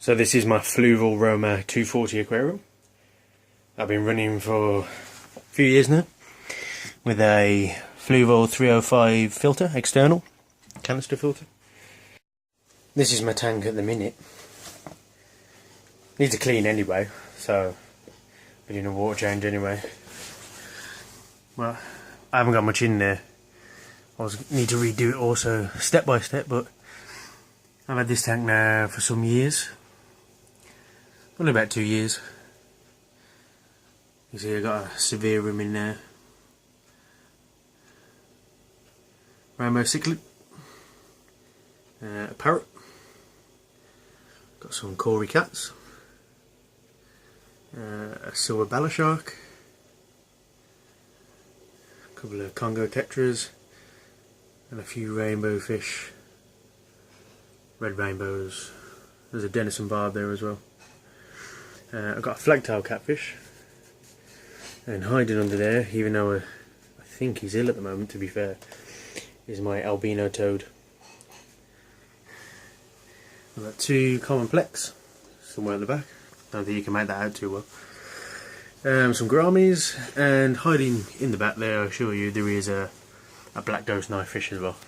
So this is my Fluval Roma 240 aquarium. I've been running for a few years now with a Fluval 305 filter, external canister filter. This is my tank at the minute. Needs a clean anyway, so I'm doing a water change anyway. Well, I haven't got much in there. I need to redo it also step by step, but I've had this tank now for some years. Only about 2 years. You see I've got a severe room in there. Rainbow cichlid. A parrot. Got some Cory cats. A silver bala shark. A couple of Congo tetras. And a few rainbow fish. Red rainbows. There's a denison barb there as well. I've got a flagtail catfish, and hiding under there, even though I think he's ill at the moment, to be fair, is my albino toad. I've got 2 common plex somewhere at the back. Don't think you can make that out too well. Some gouramis, and hiding in the back there, I assure you, there is a black ghost knife fish as well.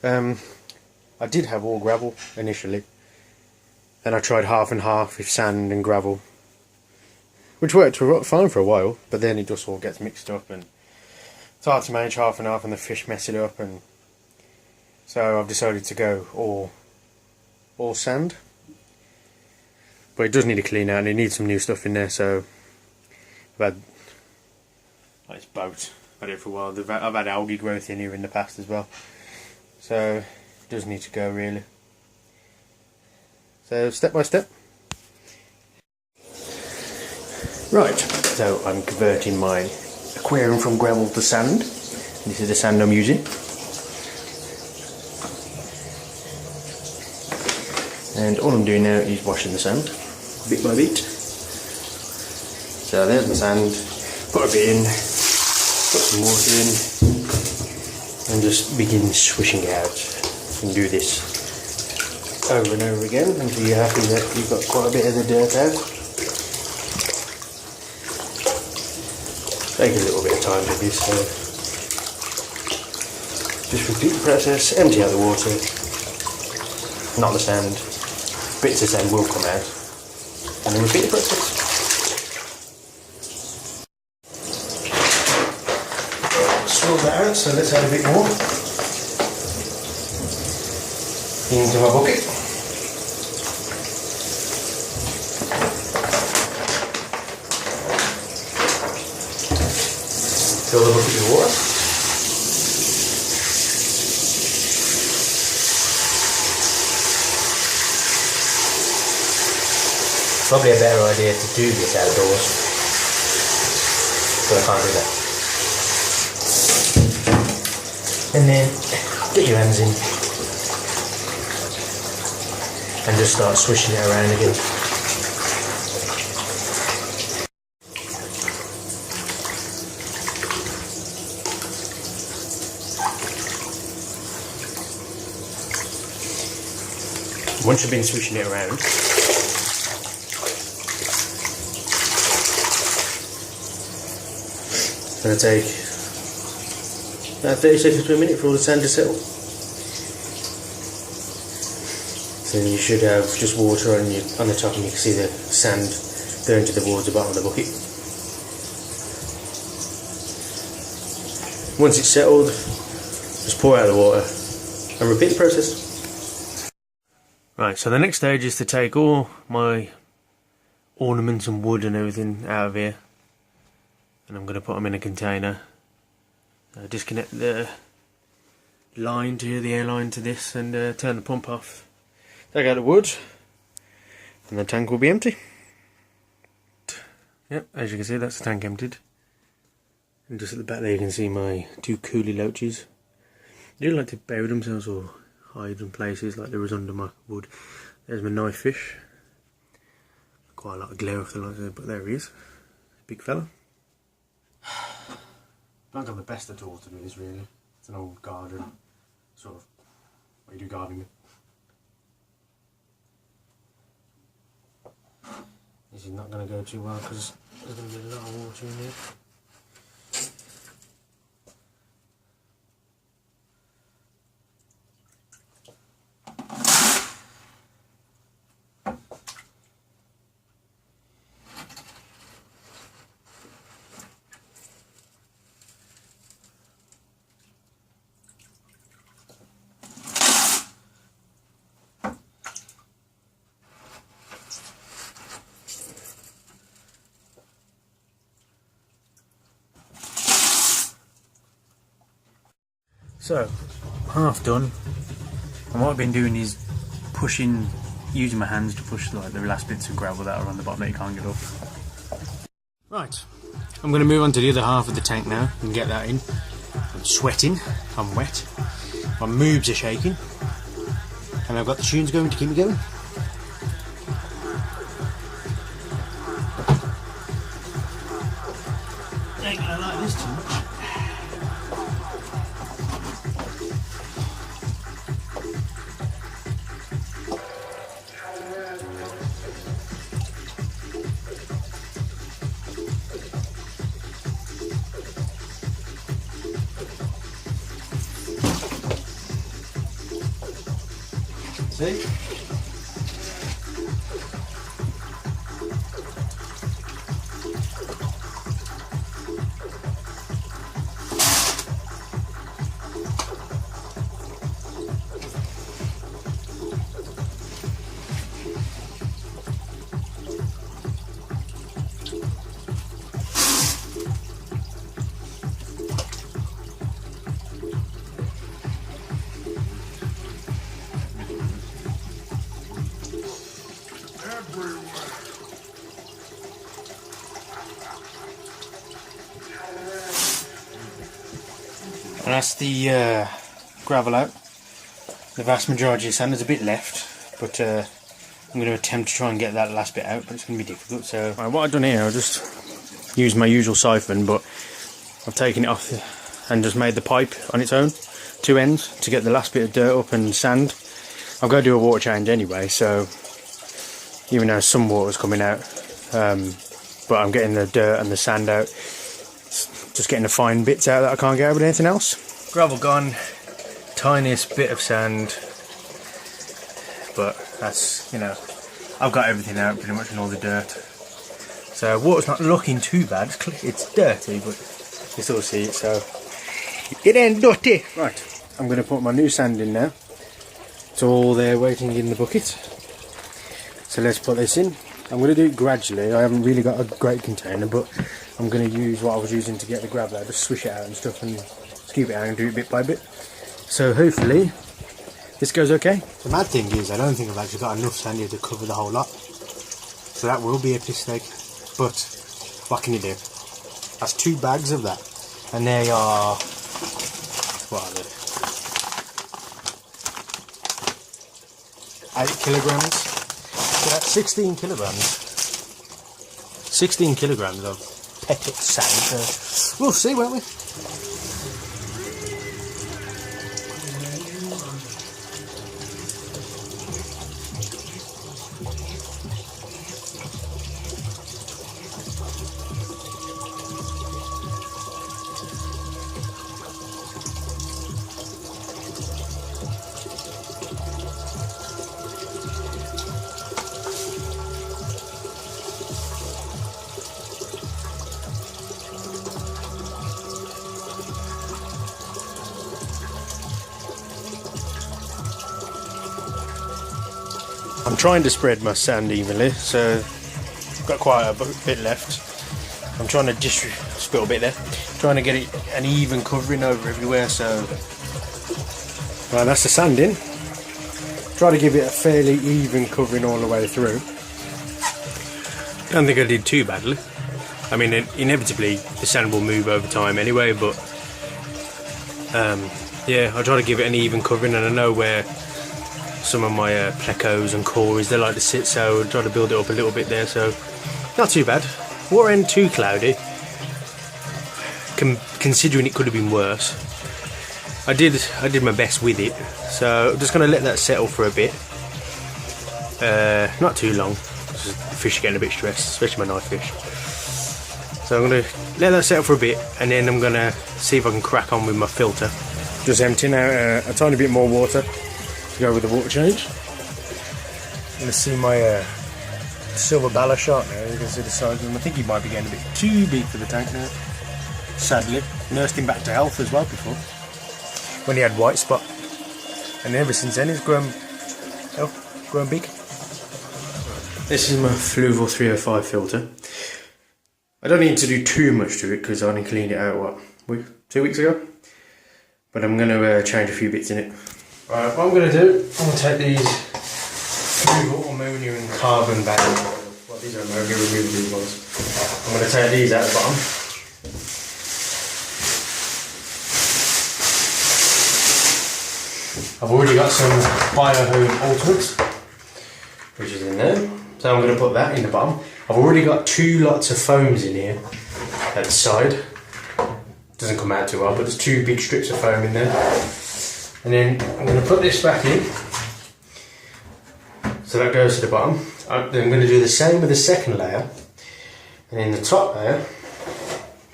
I did have all gravel initially. Then I tried half and half with sand and gravel, which worked fine for a while, but then it just all gets mixed up and it's hard to manage half and half and the fish mess it up, and so I've decided to go all sand. But it does need a clean out and it needs some new stuff in there, so I've had, like, it's boat, I've had it for a while. I've had algae growth in here in the past as well, so it does need to go really. So step by step. Right, so I'm converting my aquarium from gravel to sand. This is the sand I'm using. And all I'm doing now is washing the sand, bit by bit. So there's my sand, put a bit in, put some water in, and just begin swishing it out. And do this over and over again until you're happy that you've got quite a bit of the dirt out. Take a little bit of time to do so. Just repeat the process, empty out the water, not the sand, bits of sand will come out, and then repeat the process. Swirl that out, so let's add a bit more into my bucket. Fill the bucket with water. Probably a better idea to do this outdoors, but I can't do that. And then get your hands in and just start swishing it around again. Once you've been swishing it around, it's going to take about 30 seconds to a minute for all the sand to settle. So you should have just water on the top, and you can see the sand going towards the bottom of the bucket. Once it's settled, just pour out the water and repeat the process. Right, so the next stage is to take all my ornaments and wood and everything out of here, and I'm going to put them in a container. Disconnect the line to the air line to this, and turn the pump off. Take out the wood, and the tank will be empty. Yep, as you can see, that's the tank emptied. And just at the back there you can see my 2 coolie loaches. They do like to bury themselves or hide in places like there was under my wood. There's my knife fish. Quite a lot of glare off the light there, but there he is. Big fella. Don't have the best of tools to do this really. It's an old garden, sort of, what you do gardening with. is not going to go too well because there's going to be a lot of water in here. So, half done, and what I've been doing is using my hands to push like the last bits of gravel that are on the bottom that you can't get up. Right, I'm going to move on to the other half of the tank now and get that in. I'm sweating, I'm wet, my moves are shaking, and I've got the tunes going to keep me going. I ain't gonna like this too much. See? And that's the gravel out. The vast majority of sand, there's a bit left, but I'm going to attempt to try and get that last bit out, but it's going to be difficult. So right, what I've done here, I've just used my usual siphon, but I've taken it off and just made the pipe on its own, two ends, to get the last bit of dirt up and sand. I've got to do a water change anyway, so even though some water's coming out, but I'm getting the dirt and the sand out. Just getting the fine bits out that I can't get out with anything else. Gravel gone, tiniest bit of sand, but that's, you know, I've got everything out pretty much and all the dirt. So water's not looking too bad, it's dirty, but you still see it, so it ain't dirty. Right, I'm going to put my new sand in now. It's all there waiting in the bucket. So let's put this in. I'm going to do it gradually. I haven't really got a great container, but I'm going to use what I was using to get the gravel out, just swish it out and stuff and scoop it out and do it bit by bit. So hopefully this goes okay. The mad thing is I don't think I've actually got enough sand here to cover the whole lot. So that will be a piss take. But what can you do? That's 2 bags of that. And they are, what are they? 8 kilograms. So that's 16 kilograms. 16 kilograms of petit sand. So we'll see, won't we? I'm trying to spread my sand evenly, so I've got quite a bit left. I'm trying to just spill a bit there, trying to get it an even covering over everywhere. So right, that's the sand in. Try to give it a fairly even covering all the way through. Don't think I did too badly. I mean, inevitably the sand will move over time anyway, but yeah, I'll try to give it an even covering, and I know where some of my plecos and cories, they like to sit, so I'll try to build it up a little bit there. So not too bad. Water ain't too cloudy, considering it could have been worse. I did my best with it, so I'm just going to let that settle for a bit, not too long, The fish are getting a bit stressed, especially my knife fish. So I'm going to let that settle for a bit, and then I'm going to see if I can crack on with my filter. Just emptying out a tiny bit more water to go with the water change. I'm going to see my silver bala shark now. You can see the size of him. I think he might be getting a bit too big for the tank now. Sadly, nursed him back to health as well before, when he had white spot, and ever since then he's grown big. This is my Fluval 305 filter. I don't need to do too much to it because I only cleaned it out 2 weeks ago. But I'm going to change a few bits in it. Right, what I'm going to do, I'm going to take these Fluval ammonia and carbon bags. Well, these are ammonia removable ones. I'm going to take these out the bottom. I've already got some Biohome Ultimates, which is in there. So I'm going to put that in the bottom. I've already got 2 lots of foams in here at the side. Doesn't come out too well, but there's 2 big strips of foam in there. And then I'm going to put this back in. So that goes to the bottom. Then I'm going to do the same with the second layer. And in the top layer,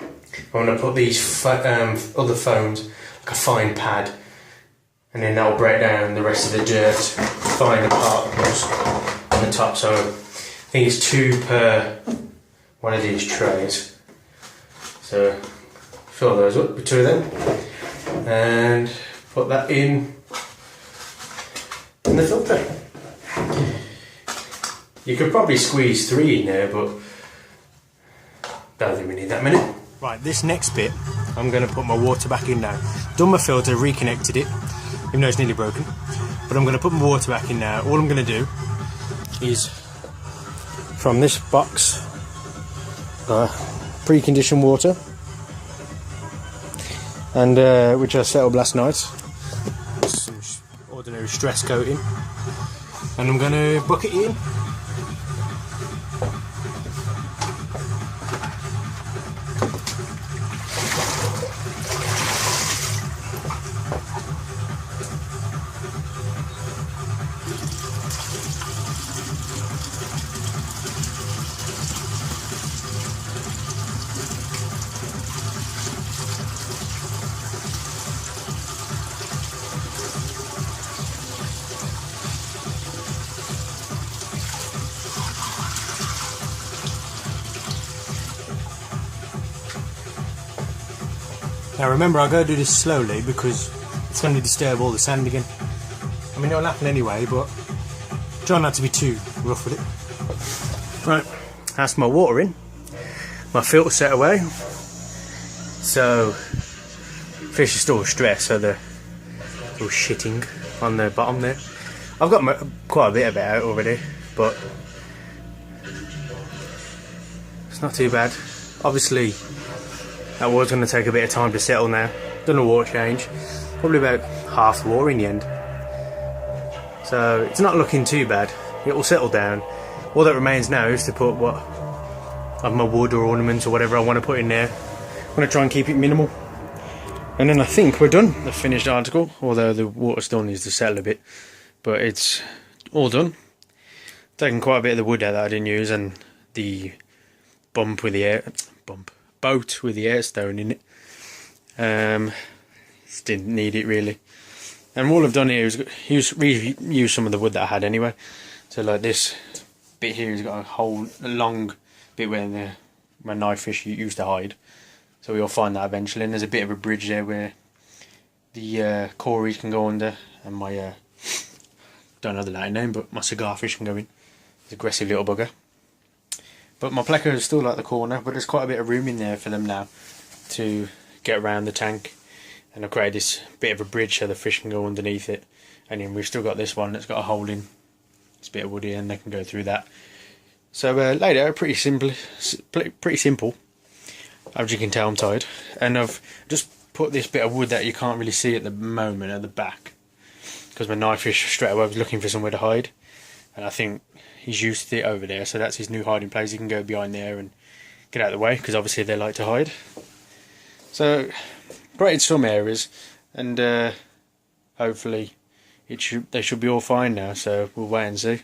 I'm going to put these other foams, like a fine pad. And then that'll break down the rest of the dirt, finer particles on the top. So I think it's 2 per one of these trays. So fill those up with 2 of them and put that in the filter. You could probably squeeze 3 in there, but don't think we need that many. Right, this next bit, I'm going to put my water back in now. Done my filter, reconnected it, even though it's nearly broken. But I'm going to put my water back in now. All I'm going to do is, from this box, pre-conditioned water, and which I set up last night, some ordinary stress coating, and I'm going to bucket it in. Now remember, I've got to do this slowly because it's going to disturb all the sand again. I mean, it'll happen anyway, but try not to be too rough with it. Right, that's my water in. My filter set away. So, fish are still stressed, so they're all shitting on the bottom there. I've got quite a bit of it out already, but it's not too bad. Obviously, that was going to take a bit of time to settle now. Done a water change, probably about half the water in the end. So it's not looking too bad. It will settle down. All that remains now is to put my wood or ornaments or whatever I want to put in there. I'm going to try and keep it minimal. And then I think we're done. The finished article, although the water still needs to settle a bit. But it's all done. Taken quite a bit of the wood out that I didn't use, and the boat with the air stone in it. Just didn't need it really. And all I've done here is reuse some of the wood that I had anyway. So like this bit here has got a long bit where my knife fish used to hide. So we'll find that eventually. And there's a bit of a bridge there where the cories can go under, and my don't know the Latin name, but my cigar fish can go in. It's an aggressive little bugger. But my pleca is still like the corner, but there's quite a bit of room in there for them now to get around the tank. And I've created this bit of a bridge so the fish can go underneath it. And then we've still got this one that's got a hole in. It's a bit of wood here and they can go through that. So laid out pretty simple. As you can tell, I'm tired. And I've just put this bit of wood that you can't really see at the moment at the back. Because my knife fish straight away was looking for somewhere to hide. And I think he's used to it over there, so that's his new hiding place. He can go behind there and get out of the way, because obviously they like to hide. So, created some areas, and hopefully they should be all fine now, so we'll wait and see.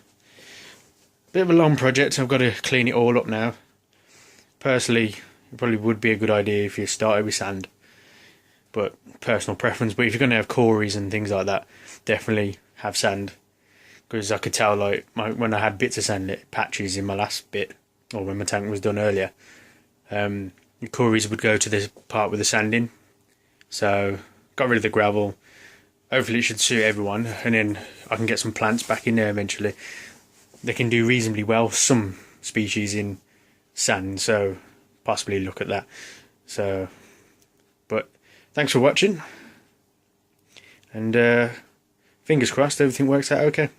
Bit of a long project. I've got to clean it all up now. Personally, it probably would be a good idea if you started with sand, but personal preference. But if you're going to have cories and things like that, definitely have sand, because I could tell, like, when I had bits of sand, patches in my last bit, or when my tank was done earlier, the cories would go to this part with the sand in. So got rid of the gravel. Hopefully it should suit everyone, and then I can get some plants back in there eventually. They can do reasonably well, some species in sand, so possibly look at that. So, but thanks for watching, and fingers crossed everything works out okay.